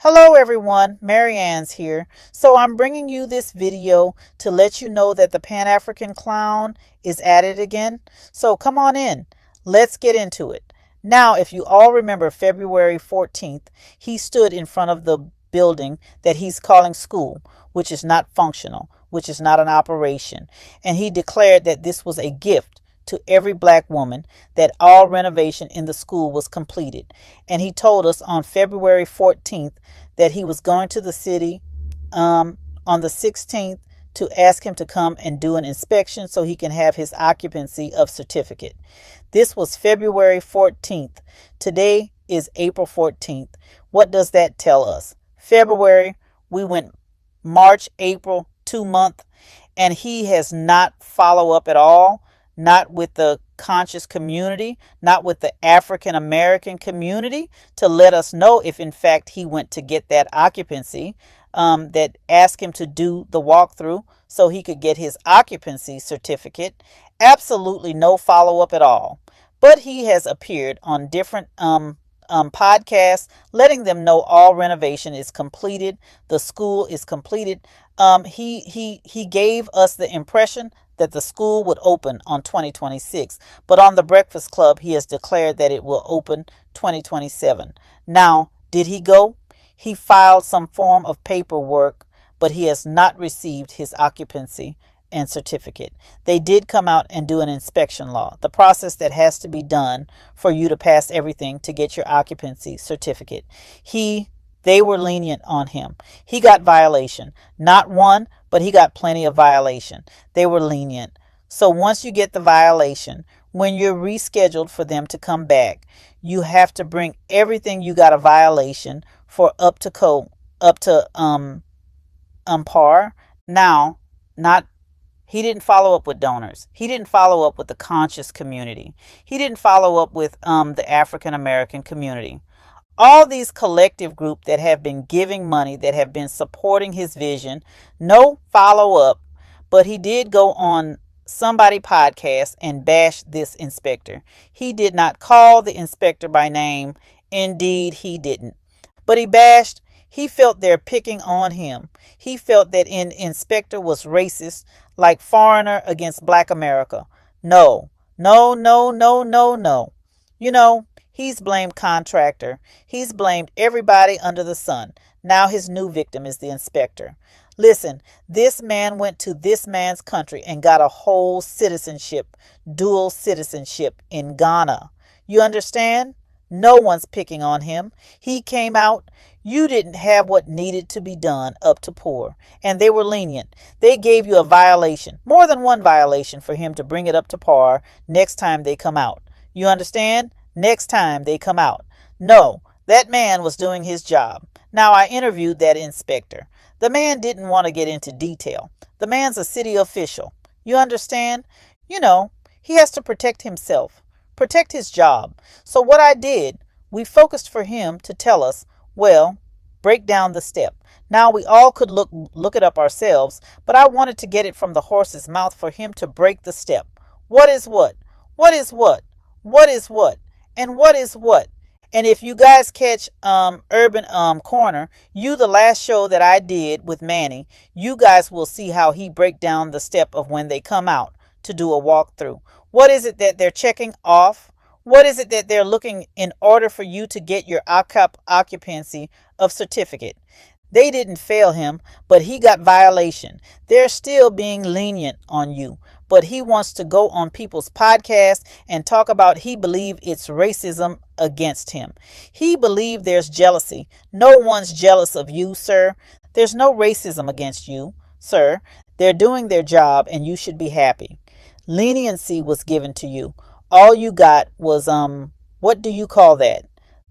Hello everyone, Marianne's here. So I'm bringing you this video to let you know that the Pan-African clown is at it again. So come on in. Let's get into it. Now, if you all remember February 14th, he stood in front of the building that he's calling school, which is not functional, which is not an operation. And he declared that this was a gift to every black woman, that all renovation in the school was completed. And he told us on February 14th that he was going to the city on the 16th to ask him to come and do an inspection so he can have his occupancy of certificate. This was February 14th. Today is April 14th. What does that tell us? February, we went March, April, 2 months, and he has not follow up at all, not with the conscious community, not with the African American community, to let us know if in fact he went to get that occupancy, that asked him to do the walkthrough so he could get his occupancy certificate. Absolutely no follow up at all. But he has appeared on different podcasts, letting them know all renovation is completed, the school is completed. He gave us the impression that the school would open on 2026, but on the Breakfast Club he has declared that it will open 2027. Now, did he go? He filed some form of paperwork, but he has not received his occupancy and certificate. They did come out and do an inspection law, the process that has to be done for you to pass everything to get your occupancy certificate. They were lenient on him. He got violation. Not one, but he got plenty of violation. They were lenient. So once you get the violation, when you're rescheduled for them to come back, you have to bring everything you got a violation for up to code, up to par. Now, not he didn't follow up with donors. He didn't follow up with the conscious community. He didn't follow up with the African American community. All these collective groups that have been giving money, that have been supporting his vision, no follow up. But he did go on somebody podcast and bash this inspector. He did not call the inspector by name. Indeed, he didn't. But he felt they're picking on him. He felt that an inspector was racist, like foreigner against black America. No, no, no, no, no, no. You know, he's blamed contractor. He's blamed everybody under the sun. Now his new victim is the inspector. Listen, this man went to this man's country and got a whole citizenship, dual citizenship in Ghana. You understand? No one's picking on him. He came out. You didn't have what needed to be done up to poor, and they were lenient. They gave you a violation, more than one violation, for him to bring it up to par next time they come out. You understand? Next time they come out. No, that man was doing his job. Now, I interviewed that inspector. The man didn't want to get into detail. The man's a city official. You understand? You know, he has to protect himself, protect his job. So what I did, we focused for him to tell us, well, break down the step. Now we all could look it up ourselves, but I wanted to get it from the horse's mouth for him to break the step. What is what? What is what? What is what? And what is what? And if you guys catch Urban Corner, the last show that I did with Manny, you guys will see how he break down the step of when they come out to do a walkthrough. What is it that they're checking off? What is it that they're looking in order for you to get your occupancy of certificate? They didn't fail him, but he got violation. They're still being lenient on you. But he wants to go on people's podcasts and talk about he believe it's racism against him. He believe there's jealousy. No one's jealous of you, sir. There's no racism against you, sir. They're doing their job and you should be happy. Leniency was given to you. All you got was, what do you call that?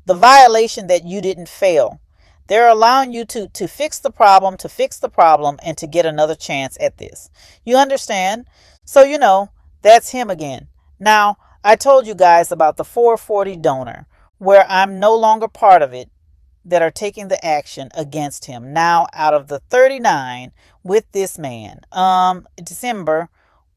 The violation that you didn't fail. They're allowing you to fix the problem, and to get another chance at this. You understand? So, that's him again. Now, I told you guys about the 440 donor, where I'm no longer part of it, that are taking the action against him. Now, out of the 39 with this man, December,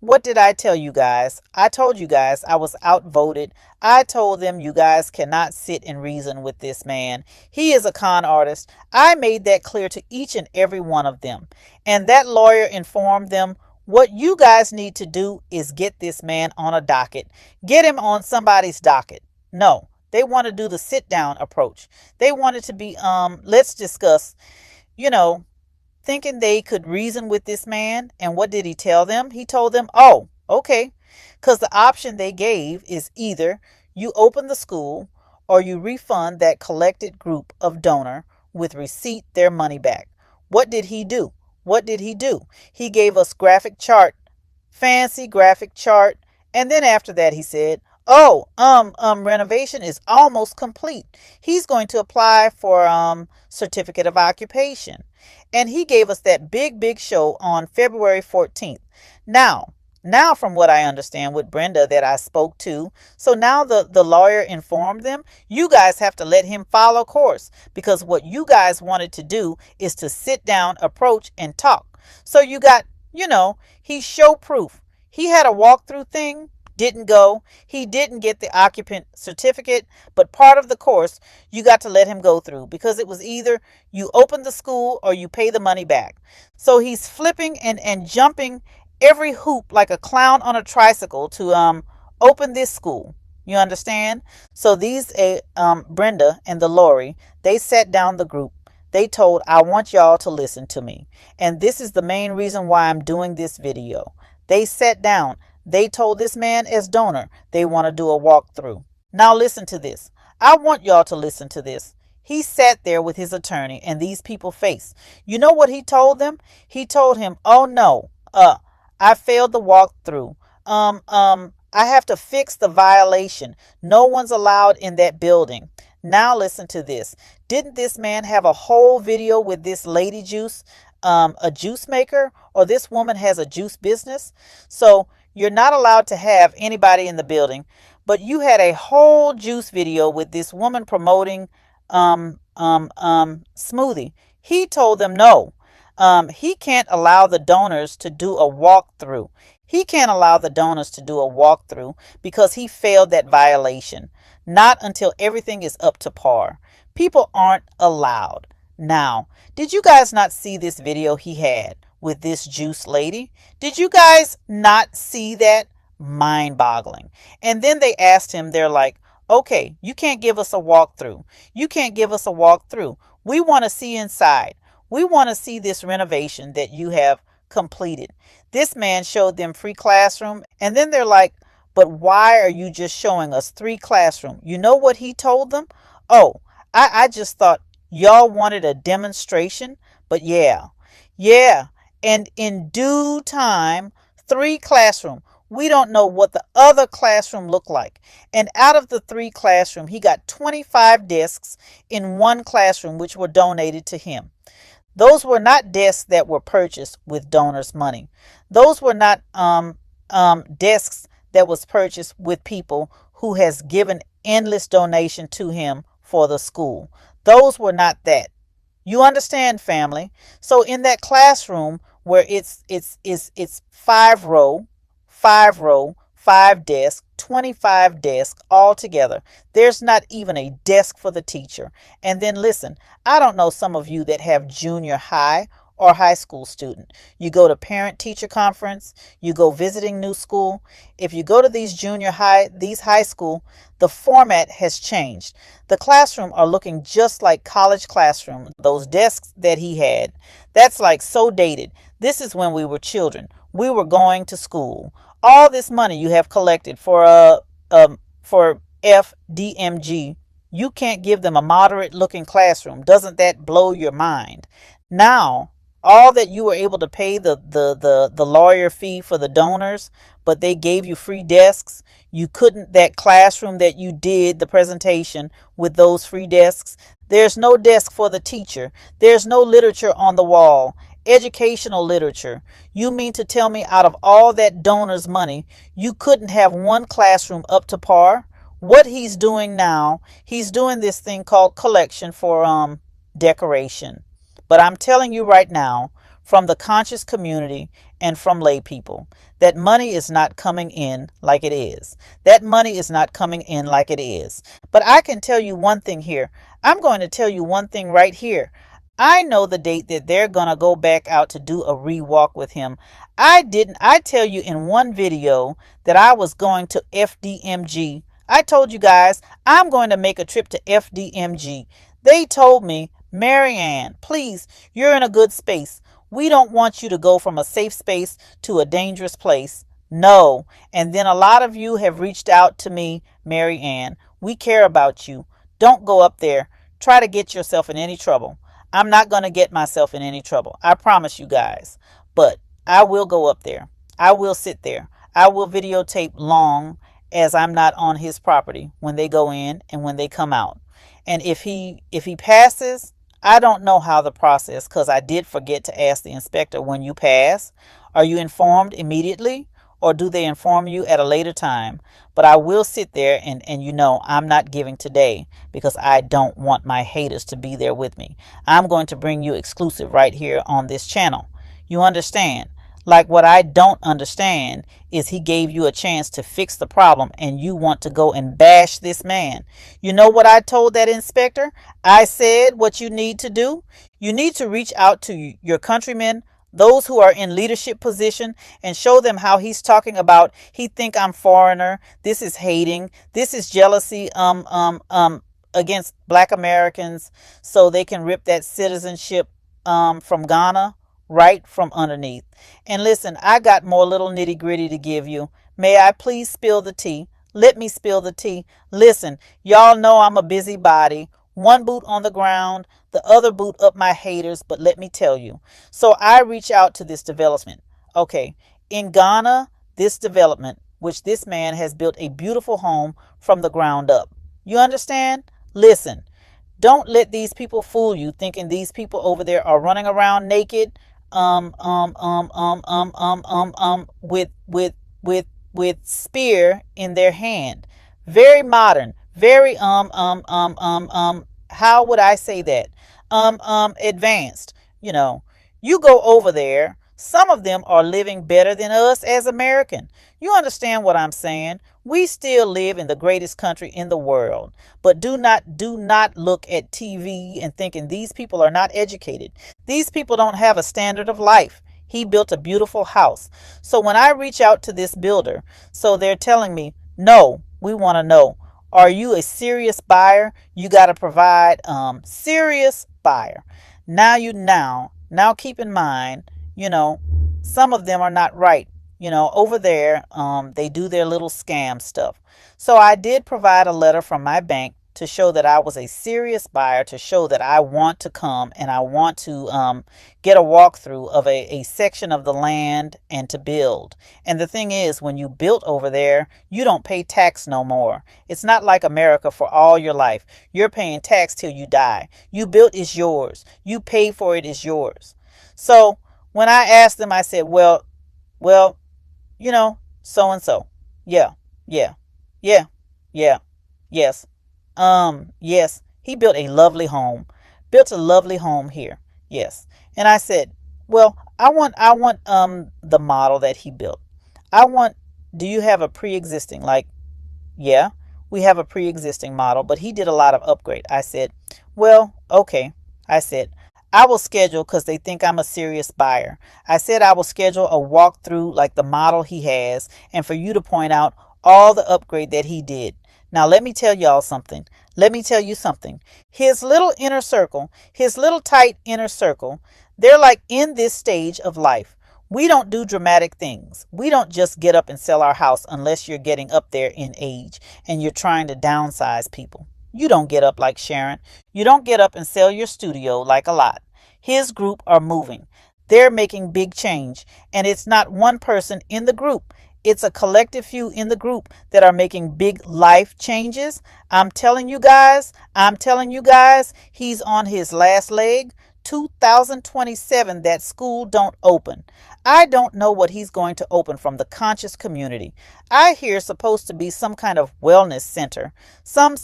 What did I tell you guys? I told you guys I was outvoted. I told them you guys cannot sit and reason with this man. He is a con artist. I made that clear to each and every one of them. And that lawyer informed them what you guys need to do is get this man on a docket. Get him on somebody's docket. No, they want to do the sit down approach. They wanted to be, let's discuss, you know, thinking they could reason with this man. And what did he tell them? He told them, oh, okay. Because the option they gave is either you open the school or you refund that collected group of donor with receipt their money back. What did he do? What did he do? He gave us graphic chart, fancy graphic chart. And then after that, he said, oh, renovation is almost complete. He's going to apply for certificate of occupation. And he gave us that big show on February 14th. Now, from what I understand with Brenda that I spoke to, so now the lawyer informed them, you guys have to let him follow course because what you guys wanted to do is to sit down, approach, and talk. So you got, he show proof. He had a walkthrough thing, didn't go. He didn't get the occupant certificate, but part of the course you got to let him go through because it was either you open the school or you pay the money back. So he's flipping and jumping every hoop like a clown on a tricycle to open this school. You understand? So these Brenda and the Lori, they sat down the group. They told, I want y'all to listen to me. And this is the main reason why I'm doing this video. They sat down. They told this man as donor they want to do a walkthrough. Now listen to this. I want y'all to listen to this. He sat there with his attorney and these people face. You know what he told them? He told him, oh no, I failed the walkthrough. I have to fix the violation. No one's allowed in that building. Now listen to this. Didn't this man have a whole video with this lady juice, a juice maker, or this woman has a juice business? So you're not allowed to have anybody in the building, but you had a whole juice video with this woman promoting smoothie. He told them no. He can't allow the donors to do a walkthrough. He can't allow the donors to do a walkthrough because he failed that violation. Not until everything is up to par. People aren't allowed. Now, did you guys not see this video he had with this juice lady? Did you guys not see that? Mind-boggling. And then they asked him, they're like, okay, you can't give us a walkthrough. You can't give us a walkthrough. We want to see inside. We want to see this renovation that you have completed. This man showed them free classroom. And then they're like, but why are you just showing us 3 classroom? You know what he told them? Oh, I just thought y'all wanted a demonstration. But yeah. And in due time, 3 classroom. We don't know what the other classroom looked like. And out of the 3 classroom, he got 25 desks in 1 classroom, which were donated to him. Those were not desks that were purchased with donors' money. Those were not desks that was purchased with people who has given endless donation to him for the school. Those were not that. You understand, family? So in that classroom where it's 5 row, 5 desks, 25 desks all together. There's not even a desk for the teacher. And then listen, I don't know some of you that have junior high or high school student. You go to parent-teacher conference, you go visiting new school. If you go to these junior high, these high school, the format has changed. The classroom are looking just like college classroom. Those desks that he had, that's like so dated. This is when we were children. We were going to school. All this money you have collected for FDMG, you can't give them a moderate looking classroom. Doesn't that blow your mind? Now, all that you were able to pay the lawyer fee for the donors, but they gave you free desks. You couldn't, that classroom that you did the presentation with those free desks, there's no desk for the teacher. There's no literature on the wall. Educational literature. You mean to tell me out of all that donors' money, you couldn't have 1 classroom up to par? What he's doing now, he's doing this thing called collection for decoration. But I'm telling you right now, from the conscious community and from lay people. That money is not coming in like it is. That money is not coming in like it is. But I can tell you one thing here. I'm going to tell you one thing right here. I know the date that they're going to go back out to do a rewalk with him. I tell you in one video that I was going to FDMG. I told you guys I'm going to make a trip to FDMG. They told me, Marianne, please, you're in a good space. We don't want you to go from a safe space to a dangerous place. No. And then a lot of you have reached out to me, Marianne. We care about you. Don't go up there. Try to get yourself in any trouble. I'm not going to get myself in any trouble. I promise you guys. But I will go up there. I will sit there. I will videotape long as I'm not on his property when they go in and when they come out. And if he passes, I don't know how the process, because I did forget to ask the inspector, when you pass, are you informed immediately or do they inform you at a later time? But I will sit there and you know I'm not giving today because I don't want my haters to be there with me. I'm going to bring you exclusive right here on this channel. You understand? Like, what I don't understand is he gave you a chance to fix the problem and you want to go and bash this man. You know what I told that inspector? I said what you need to do. You need to reach out to your countrymen, those who are in leadership position, and show them how he's talking about he think I'm foreigner. This is hating. This is jealousy against Black Americans so they can rip that citizenship from Ghana right from underneath. And listen, I got more little nitty gritty to give you. May I please spill the tea? Let me spill the tea. Listen, y'all know I'm a busybody. One boot on the ground, the other boot up my haters, but let me tell you. So I reach out to this development. Okay, in Ghana, this development, which this man has built a beautiful home from the ground up. You understand? Listen, don't let these people fool you thinking these people over there are running around naked with spear in their hand. Very modern, very how would I say that? Advanced. You know, you go over there, some of them are living better than us as American. You understand what I'm saying? We still live in the greatest country in the world. But do not look at TV and thinking these people are not educated. These people don't have a standard of life. He built a beautiful house. So when I reach out to this builder, so they're telling me, no, we want to know, are you a serious buyer? You got to provide serious buyer. Now keep in mind, you know, some of them are not right. You know, over there, they do their little scam stuff. So I did provide a letter from my bank to show that I was a serious buyer, to show that I want to come and I want to get a walkthrough of a section of the land and to build. And the thing is, when you build over there, you don't pay tax no more. It's not like America for all your life. You're paying tax till you die. You built is yours. You pay for it is yours. So when I asked them, I said, well, you know, so and so. Yeah. Yes. Yes. He built a lovely home. Built a lovely home here. Yes. And I said, well, I want the model that he built. Do you have a pre-existing? Like, yeah, we have a pre-existing model, but he did a lot of upgrade. I said, well, okay. I said, I will schedule, because they think I'm a serious buyer. I said I will schedule a walkthrough like the model he has, and for you to point out all the upgrade that he did. Now, let me tell y'all something. Let me tell you something. His little inner circle, his little tight inner circle, they're like in this stage of life. We don't do dramatic things. We don't just get up and sell our house unless you're getting up there in age and you're trying to downsize people. You don't get up like Sharon. You don't get up and sell your studio like a lot. His group are moving. They're making big change. And it's not one person in the group. It's a collective few in the group that are making big life changes. I'm telling you guys, he's on his last leg. 2027, that school don't open. I don't know what he's going to open from the conscious community. I hear supposed to be some kind of wellness center. Some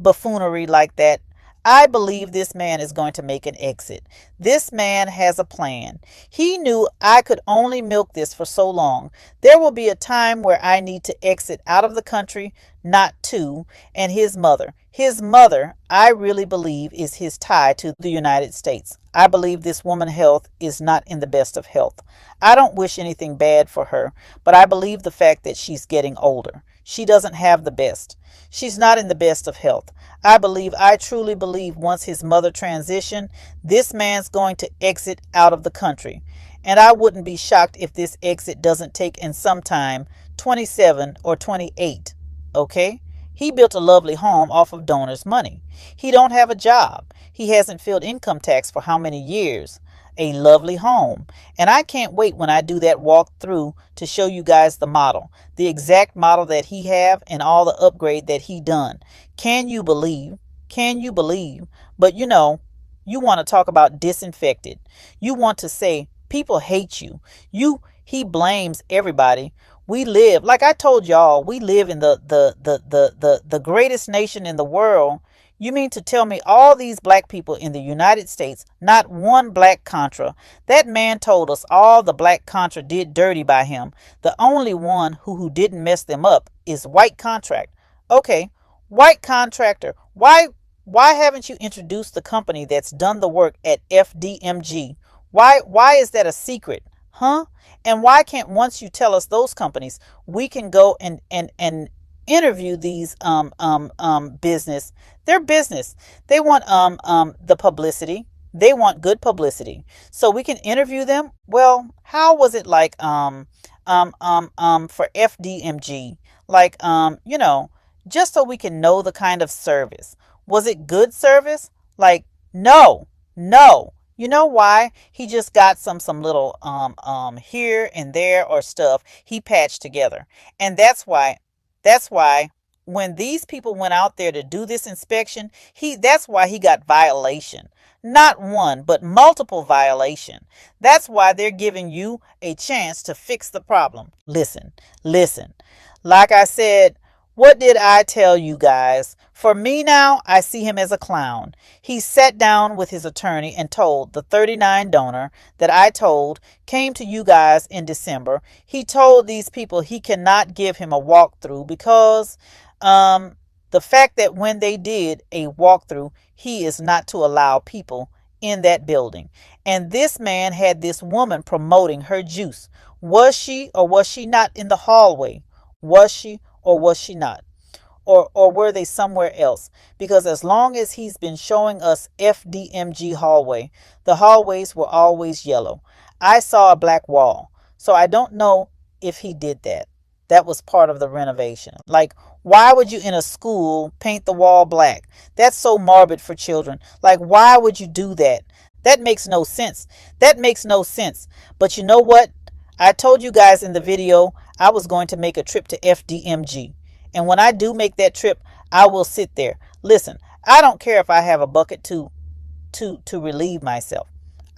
buffoonery like that. I believe this man is going to make an exit. This man has a plan. He knew I could only milk this for so long. There will be a time where I need to exit out of the country, not to, and his mother. His mother, I really believe, is his tie to the United States. I believe this woman's health is not in the best of health. I don't wish anything bad for her, but I believe the fact that she's getting older. She doesn't have the best. She's not in the best of health. I truly believe once his mother transitioned, this man's going to exit out of the country. And I wouldn't be shocked if this exit doesn't take in some time, 27 or 28. Okay? He built a lovely home off of donors' money. He don't have a job. He hasn't filled income tax for how many years? A lovely home. And I can't wait when I do that walkthrough to show you guys the model, the exact model that he have and all the upgrade that he done. Can you believe? Can you believe? But you know, you want to talk about disinfected. You want to say people hate you. He blames everybody. We live, like I told y'all, we live in the greatest nation in the world. You mean to tell me all these black people in the United States, not one black Contra? That man told us all the black Contra did dirty by him. The only one who didn't mess them up is white contract. Okay, white contractor, why haven't you introduced the company that's done the work at FDMG? Why is that a secret? Huh? And why can't, once you tell us those companies, we can go and interview these business. They're business. They want the publicity. They want good publicity. So we can interview them. Well, how was it like for FDMG? Like you know, just so we can know the kind of service. Was it good service? Like no. You know why? He just got some little here and there or stuff he patched together. And that's why when these people went out there to do this inspection, that's why he got violation. Not one, but multiple violation. That's why they're giving you a chance to fix the problem. Listen. Like I said, what did I tell you guys? For me now, I see him as a clown. He sat down with his attorney and told the 39 donor that I told came to you guys in December. He told these people he cannot give him a walkthrough because the fact that when they did a walkthrough, he is not to allow people in that building. And this man had this woman promoting her juice. Was she or was she not in the hallway? Was she or was she not? Or were they somewhere else? Because as long as he's been showing us FDMG hallway, the hallways were always yellow. I saw a black wall. So I don't know if he did that. That was part of the renovation. Like, why would you in a school paint the wall black? That's so morbid for children. Like, why would you do that? That makes no sense. But you know what? I told you guys in the video I was going to make a trip to FDMG. And when I do make that trip, I will sit there. Listen, I don't care if I have a bucket to relieve myself.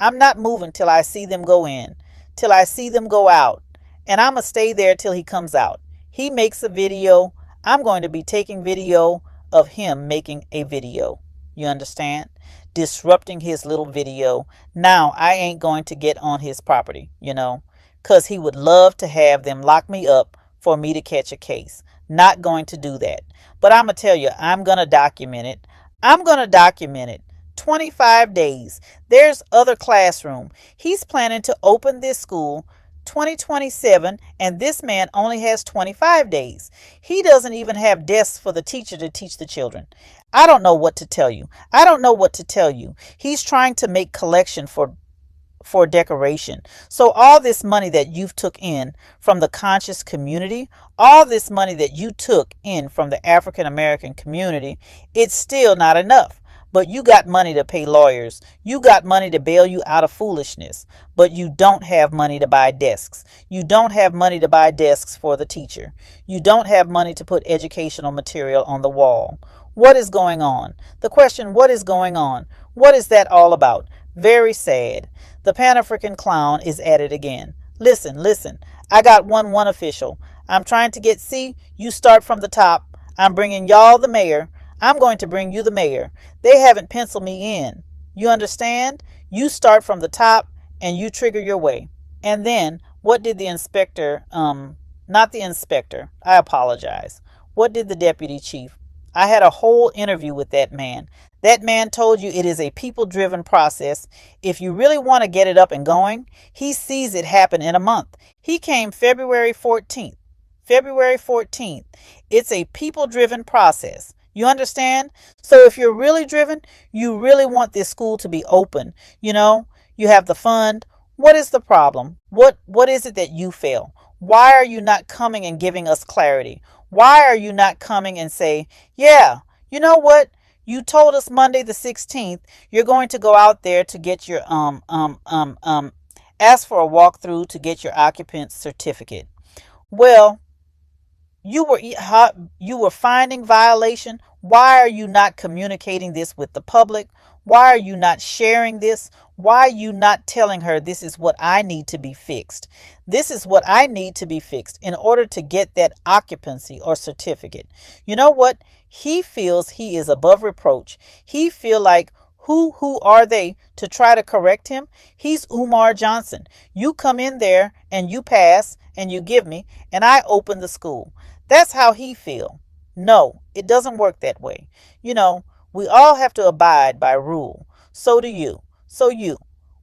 I'm not moving till I see them go in, till I see them go out. And I'm going to stay there till he comes out. He makes a video. I'm going to be taking video of him making a video. You understand? Disrupting his little video. Now, I ain't going to get on his property, you know, because he would love to have them lock me up for me to catch a case. Not going to do that. But I'm going to tell you, I'm going to document it. 25 days. There's other classroom. He's planning to open this school 2027, and this man only has 25 days. He doesn't even have desks for the teacher to teach the children. I don't know what to tell you. He's trying to make collection for decoration. So all this money that you've took in from the conscious community, all this money that you took in from the African American community, it's still not enough. But you got money to pay lawyers. You got money to bail you out of foolishness. But you don't have money to buy desks. You don't have money to buy desks for the teacher. You don't have money to put educational material on the wall. What is going on? The question, what is going on? What is that all about? Very sad. The Pan-African clown is at it again. Listen. I got one official. I'm trying to get, see, you start from the top. I'm bringing y'all the mayor. I'm going to bring you the mayor. They haven't penciled me in. You understand? You start from the top and you trigger your way. And then what did the inspector, not the inspector, I apologize. What did the deputy chief? I had a whole interview with that man. That man told you it is a people driven process. If you really want to get it up and going, he sees it happen in a month. He came February 14th. February 14th. It's a people driven process. You understand? So if you're really driven, you really want this school to be open. You know, you have the fund. What is the problem? What is it that you fail? Why are you not coming and giving us clarity? Why are you not coming and say, yeah, you know what? You told us Monday the 16th you're going to go out there to get your ask for a walkthrough to get your occupant certificate. Well, you were finding violation. Why are you not communicating this with the public? Why are you not sharing this? Why are you not telling her this is what I need to be fixed? This is what I need to be fixed in order to get that occupancy or certificate. You know what? He feels he is above reproach. He feel like who are they to try to correct him? He's Umar Johnson. You come in there and you pass and you give me and I open the school. That's how he feel. No, it doesn't work that way. You know, we all have to abide by rule. So do you. So you.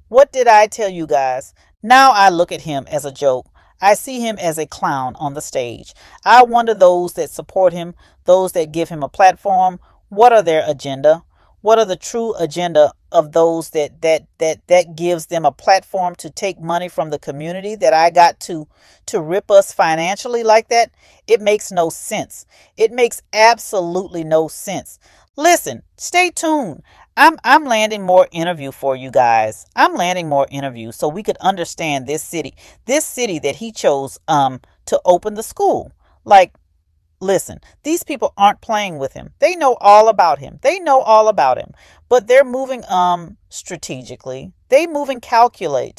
What did I tell you guys? Now I look at him as a joke. I see him as a clown on the stage. I wonder those that support him, those that give him a platform, what are their agenda? What are the true agenda of those that gives them a platform to take money from the community that I got to rip us financially like that? It makes no sense. It makes absolutely no sense. Listen, stay tuned. I'm landing more interview for you guys. I'm landing more interviews so we could understand this city that he chose to open the school. Like, listen, these people aren't playing with him. They know all about him. They know all about him. But they're moving strategically. They moving calculate.